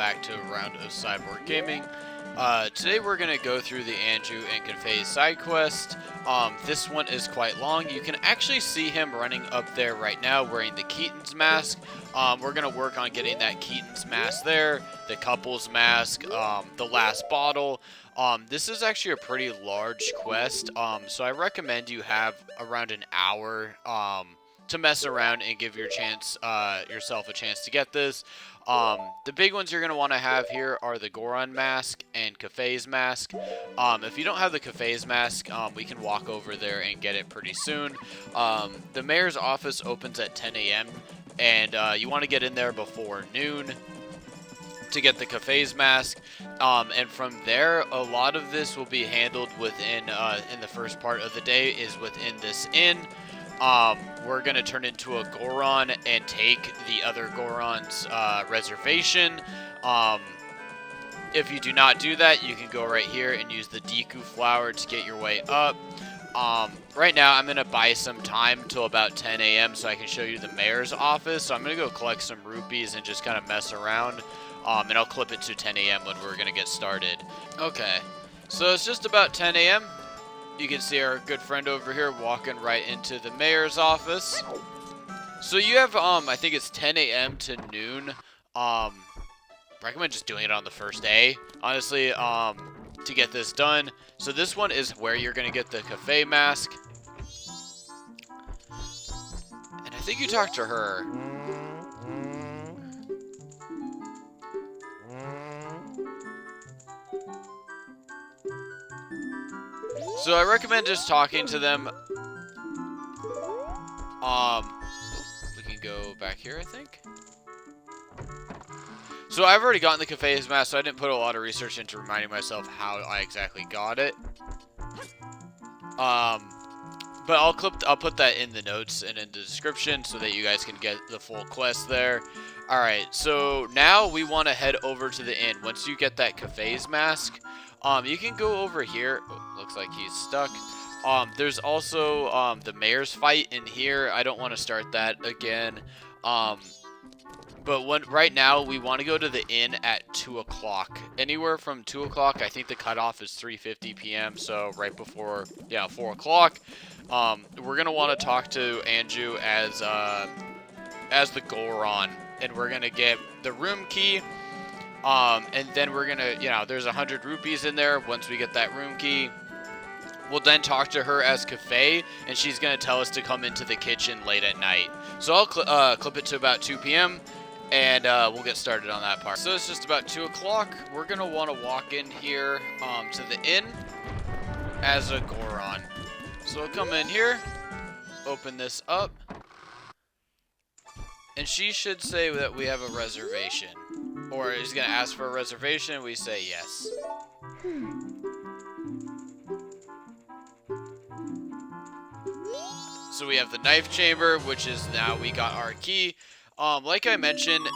back to a round of Cyborg Gaming. Today we're going to go through the Anju and Kafei side quest. This one is quite long. You can actually see him running up there right now wearing the Keaton's mask. We're going to work on getting that Keaton's mask there, the couple's mask, the last bottle. This is actually a pretty large quest, so I recommend you have around an hour to mess around and give yourself a chance to get this. The big ones you're going to want to have here are the Goron mask and Kafei's mask. If you don't have the Kafei's mask, we can walk over there and get it pretty soon. The mayor's office opens at 10 a.m. and you want to get in there before noon to get the Kafei's mask, and from there a lot of this will be handled within in the first part of the day is within this inn. We're gonna turn into a Goron and take the other Goron's reservation. If you do not do that, you can go right here and use the Deku flower to get your way up. Right now I'm gonna buy some time till about 10 a.m. so I can show you the mayor's office. So I'm gonna go collect some rupees and just kind of mess around. And I'll clip it to 10 a.m. when we're gonna get started. Okay, so it's just about 10 a.m. You can see our good friend over here walking right into the mayor's office. So you have, I think it's 10 a.m. to noon. Recommend just doing it on the first day, honestly, to get this done. So this one is where you're gonna get the Kafei mask. And I think you talked to her. So I recommend just talking to them. We can go back here, I think. So I've already gotten the Kafei's mask, so I didn't put a lot of research into reminding myself how I exactly got it. But I'll put that in the notes and in the description so that you guys can get the full quest there. Alright, so now we want to head over to the inn. Once you get that Kafei's mask, you can go over here. Oh, looks like he's stuck. There's also the mayor's fight in here. I don't want to start that again. But right now we want to go to the inn at 2 o'clock. Anywhere from 2 o'clock, I think the cutoff is 3:50 p.m. So right before, 4 o'clock. We're gonna want to talk to Anju as the Goron, and we're gonna get the room key. And then we're gonna, there's 100 rupees in there. Once we get that room key, we'll then talk to her as Kafei, and she's gonna tell us to come into the kitchen late at night. So I'll clip it to about 2 p.m. and we'll get started on that part. So it's just about 2 o'clock. We're gonna want to walk in here to the inn as a Goron. So we'll come in here, open this up, and she should say that we have a reservation. Or is going to ask for a reservation, we say yes. So we have the knife chamber, which is now we got our key. Like I mentioned,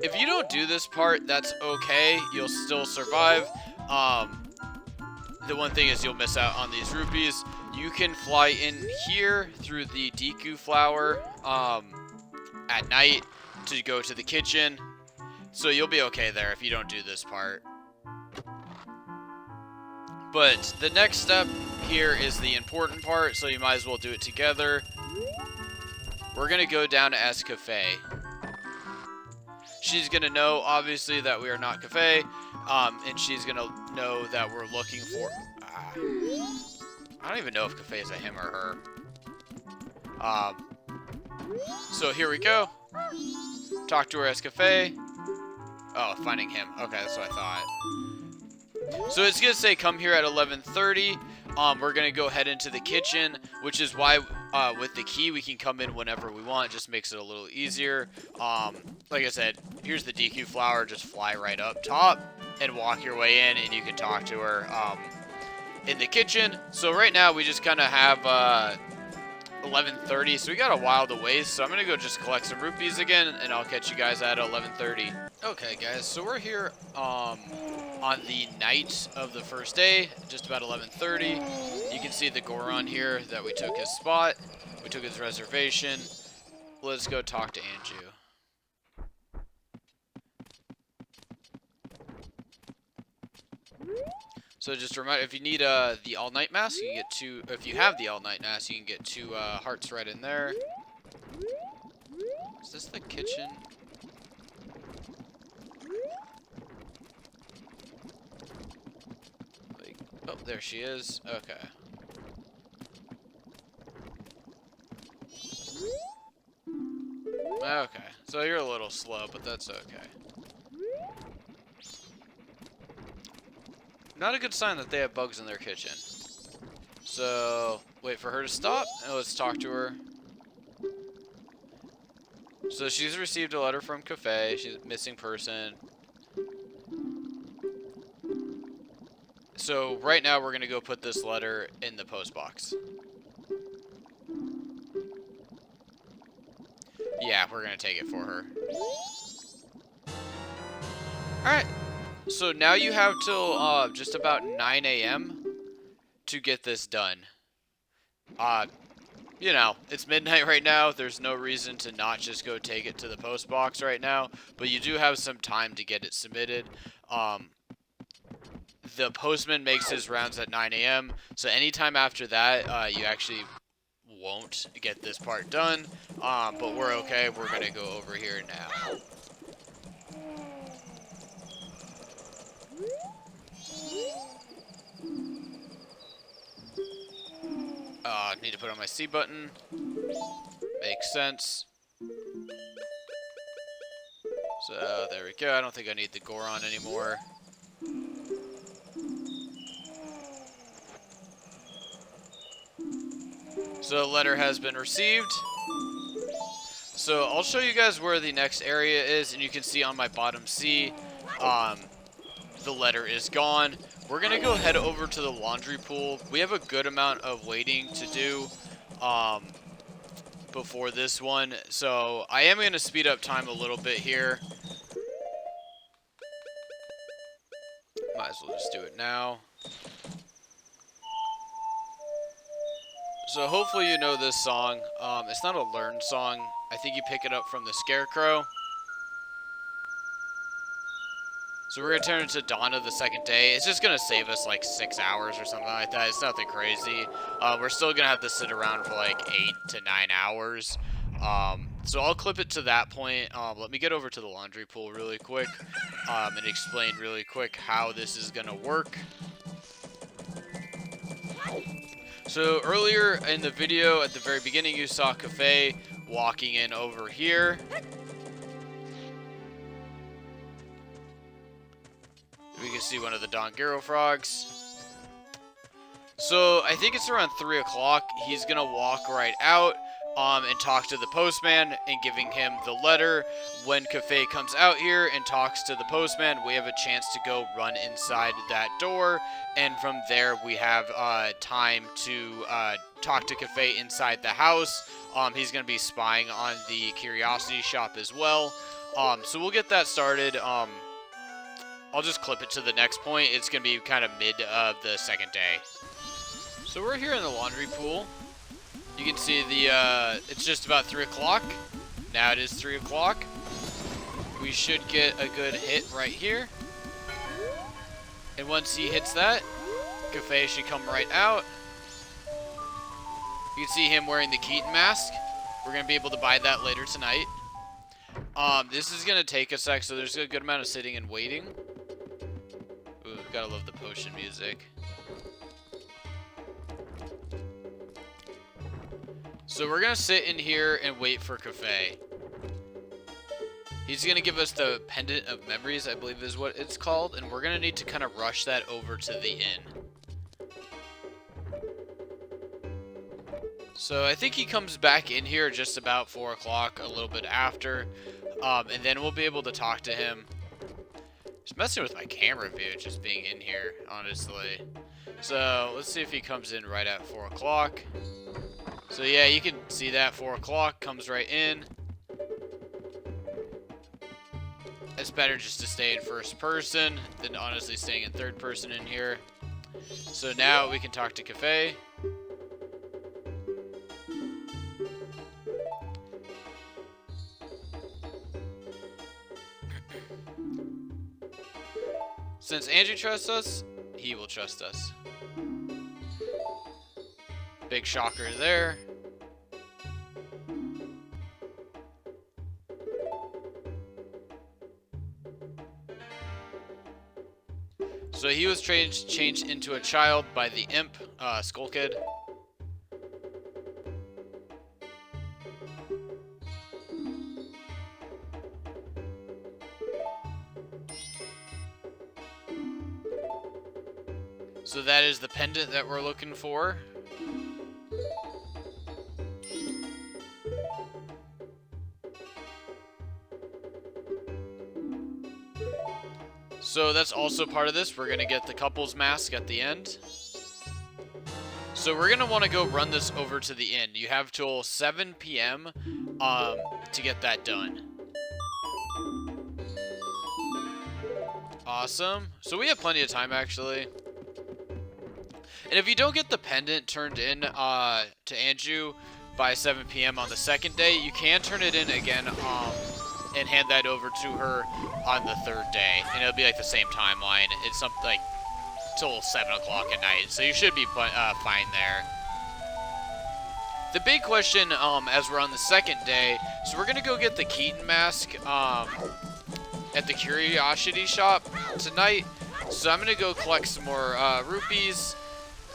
if you don't do this part, that's okay. You'll still survive. The one thing is you'll miss out on these rupees. You can fly in here through the Deku flower at night to go to the kitchen. So you'll be okay there if you don't do this part. But the next step here is the important part, so you might as well do it together. We're going to go down as Kafei. She's going to know, obviously, that we are not Kafei, and she's going to know that we're looking for... I don't even know if Kafei is a him or her. So here we go. Talk to her as Kafei. Oh, finding him. Okay, that's what I thought. So it's going to say come here at 11:30. We're going to go head into the kitchen, which is why with the key we can come in whenever we want. It just makes it a little easier. Like I said, here's the DQ flower. Just fly right up top and walk your way in, and you can talk to her in the kitchen. So right now we just kind of have 11:30, so we got a while to waste. So I'm going to go just collect some rupees again, and I'll catch you guys at 11:30. Okay, guys, so we're here on the night of the first day, just about 11:30. You can see the Goron here that we took his spot. We took his reservation. Let's go talk to Anju. So just a reminder, if you need the all-night mask, you can get 2. If you have the all-night mask, you can get 2 hearts right in there. Is this the kitchen? Like, oh, there she is. Okay. Okay, so you're a little slow, but that's okay. Not a good sign that they have bugs in their kitchen. So, wait for her to stop, and let's talk to her. So she's received a letter from Kafei. She's a missing person. So right now we're going to go put this letter in the post box. Yeah, we're going to take it for her. Alright. So now you have till just about 9 a.m. to get this done. You know, it's midnight right now. There's no reason to not just go take it to the post box right now. But you do have some time to get it submitted. The postman makes his rounds at 9 a.m. So anytime after that, you actually won't get this part done. But we're okay. We're going to go over here now. Need to put on my C button. Makes sense. So there we go. I don't think I need the Goron anymore. So the letter has been received. So I'll show you guys where the next area is, and you can see on my bottom C, the letter is gone. We're gonna go head over to the laundry pool. We have a good amount of waiting to do before this one, so I am gonna speed up time a little bit here. Might as well just do it now. So hopefully you know this song. It's not a learned song. I think you pick it up from the Scarecrow. So we're going to turn it to Dawn of the second day. It's just going to save us like 6 hours or something like that. It's nothing crazy. We're still going to have to sit around for like 8 to 9 hours. So I'll clip it to that point. Let me get over to the laundry pool really quick and explain really quick how this is going to work. So earlier in the video, at the very beginning, you saw Kafei walking in over here. We can see one of the Dongero frogs. So I think it's around 3 o'clock. He's going to walk right out and talk to the postman and giving him the letter. When Kafei comes out here and talks to the postman, we have a chance to go run inside that door. And from there, we have time to talk to Kafei inside the house. He's going to be spying on the curiosity shop as well. So we'll get that started. I'll just clip it to the next point. It's going to be kind of mid of the second day. So we're here in the laundry pool. You can see it's just about 3 o'clock. Now it is 3 o'clock. We should get a good hit right here. And once he hits that, Kafei should come right out. You can see him wearing the Keaton mask. We're going to be able to buy that later tonight. This is going to take a sec, so there's a good amount of sitting and waiting. Ooh, gotta love the potion music. So we're going to sit in here and wait for Kafei. He's going to give us the Pendant of Memories, I believe is what it's called. And we're going to need to kind of rush that over to the inn. So I think he comes back in here just about 4 o'clock, a little bit after. And then we'll be able to talk to him. Just messing with my camera view, just being in here, honestly. So let's see if he comes in right at 4 o'clock. So yeah, you can see that 4 o'clock comes right in. It's better just to stay in first person than honestly staying in third person in here. So now we can talk to Kafei. Since Anju trusts us, he will trust us. Big shocker there. So he was changed into a child by the imp, Skull Kid. So that is the pendant that we're looking for. So that's also part of this. We're going to get the couple's mask at the end. So we're going to want to go run this over to the inn. You have till 7 p.m. To get that done. Awesome. So we have plenty of time, actually. And if you don't get the pendant turned in to Anju by 7 p.m. on the second day, you can turn it in again and hand that over to her on the third day. And it'll be like the same timeline. It's something like till 7 o'clock at night. So you should be fine there. The big question as we're on the second day, so we're going to go get the Keaton mask at the Curiosity Shop tonight. So I'm going to go collect some more rupees.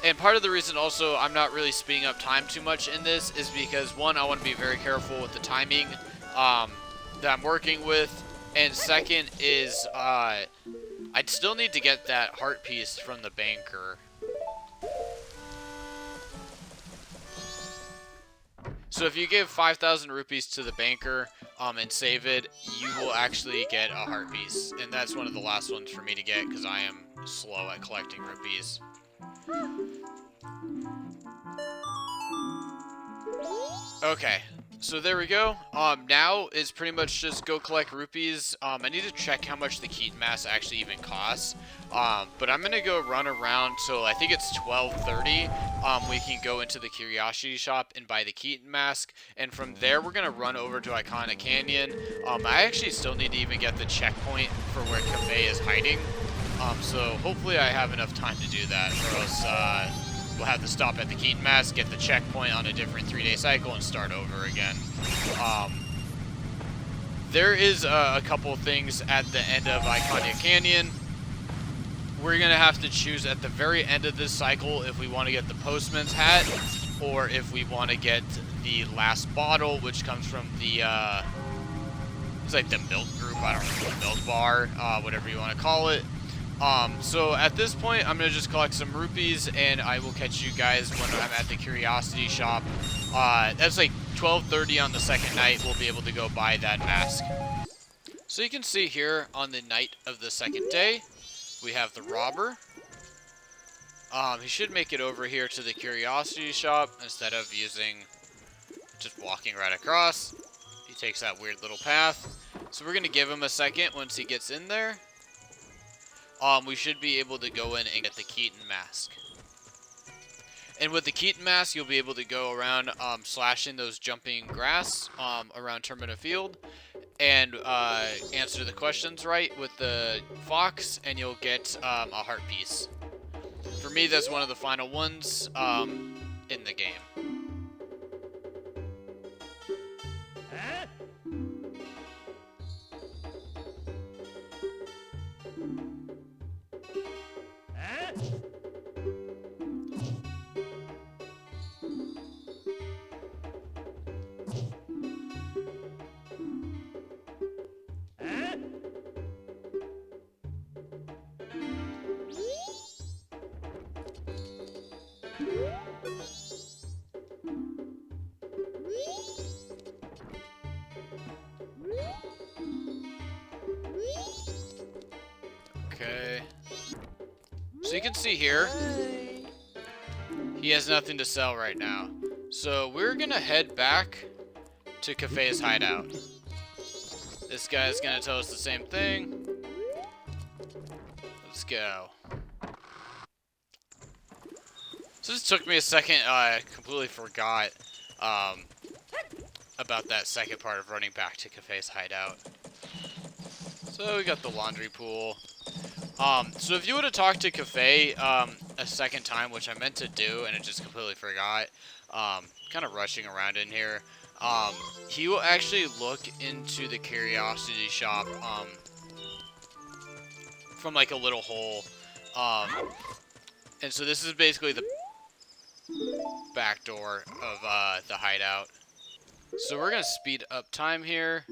And part of the reason also I'm not really speeding up time too much in this is because, one, I want to be very careful with the timing that I'm working with. And second is I'd still need to get that heart piece from the banker. So if you give 5,000 rupees to the banker and save it, you will actually get a heart piece. And that's one of the last ones for me to get because I am slow at collecting rupees. Okay, so there we go. Now is pretty much just go collect rupees. I need to check how much the Keaton mask actually even costs. But I'm gonna go run around till I think it's 12:30. We can go into the Curiosity Shop and buy the Keaton mask, and from there we're gonna run over to Iconic Canyon. I actually still need to even get the checkpoint for where Kafei is hiding. So hopefully I have enough time to do that, or else we'll have to stop at the Keaton mask, get the checkpoint on a different 3-day cycle, and start over again. There is a couple things at the end of Iconic Canyon. We're going to have to choose at the very end of this cycle if we want to get the Postman's hat, or if we want to get the last bottle, which comes from the, it's like the milk group, I don't know, milk bar, whatever you want to call it. So at this point, I'm going to just collect some rupees, and I will catch you guys when I'm at the Curiosity Shop. That's like 12:30 on the second night, we'll be able to go buy that mask. So you can see here on the night of the second day, we have the robber. He should make it over here to the Curiosity Shop instead of just walking right across. He takes that weird little path. So we're going to give him a second once he gets in there. We should be able to go in and get the Keaton mask. And with the Keaton mask, you'll be able to go around slashing those jumping grass around Termina Field and answer the questions right with the fox, and you'll get a heart piece. For me, that's one of the final ones in the game. Okay. So you can see here, he has nothing to sell right now. So we're gonna head back to Kafei's hideout. This guy's gonna tell us the same thing. Let's go. So this took me a second. I completely forgot about that second part of running back to Kafei's hideout. So So we got the laundry pool. So if you would have talked to Kafei a second time, which I meant to do and I just completely forgot, kind of rushing around in here, he will actually look into the curiosity shop from like a little hole. And so this is basically the back door of the hideout. So we're gonna speed up time here.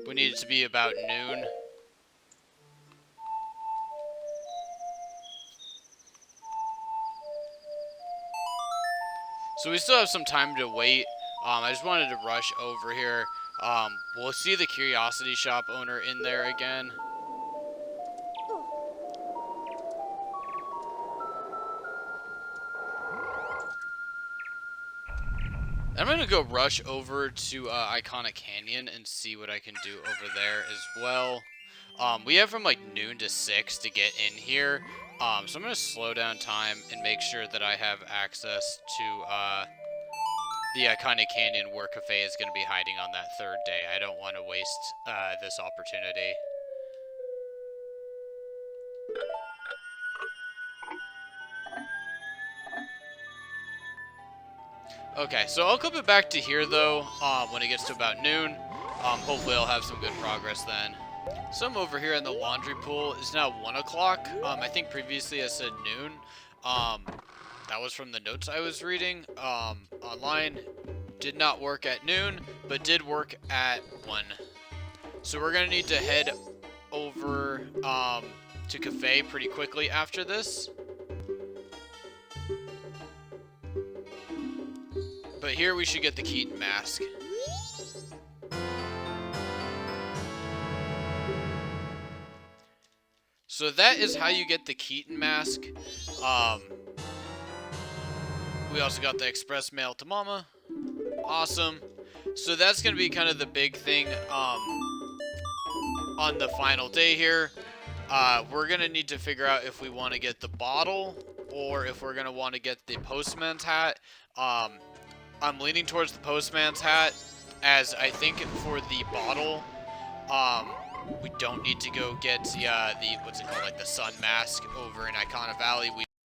We need it to be about noon. So we still have some time to wait. I just wanted to rush over here. We'll see the curiosity shop owner in there again. I'm going to go rush over to Iconic Canyon and see what I can do over there as well. We have from like noon to 6 to get in here. So I'm going to slow down time and make sure that I have access to the Iconic Canyon where Kafei is going to be hiding on that third day. I don't want to waste this opportunity. Okay, so I'll clip it back to here, though, when it gets to about noon. Hopefully I'll have some good progress then. So I'm over here in the laundry pool. It's now 1 o'clock. I think previously I said noon. That was from the notes I was reading online. Did not work at noon, but did work at 1. So we're going to need to head over to Kafei pretty quickly after this. But here we should get the Keaton mask. So that is how you get the Keaton mask. We also got the express mail to Mama. Awesome. So that's going to be kind of the big thing on the final day here. We're going to need to figure out if we want to get the bottle or if we're going to want to get the postman's hat. I'm leaning towards the postman's hat, as I think for the bottle, we don't need to go get the what's it called, like the sun mask over in Icona Valley. We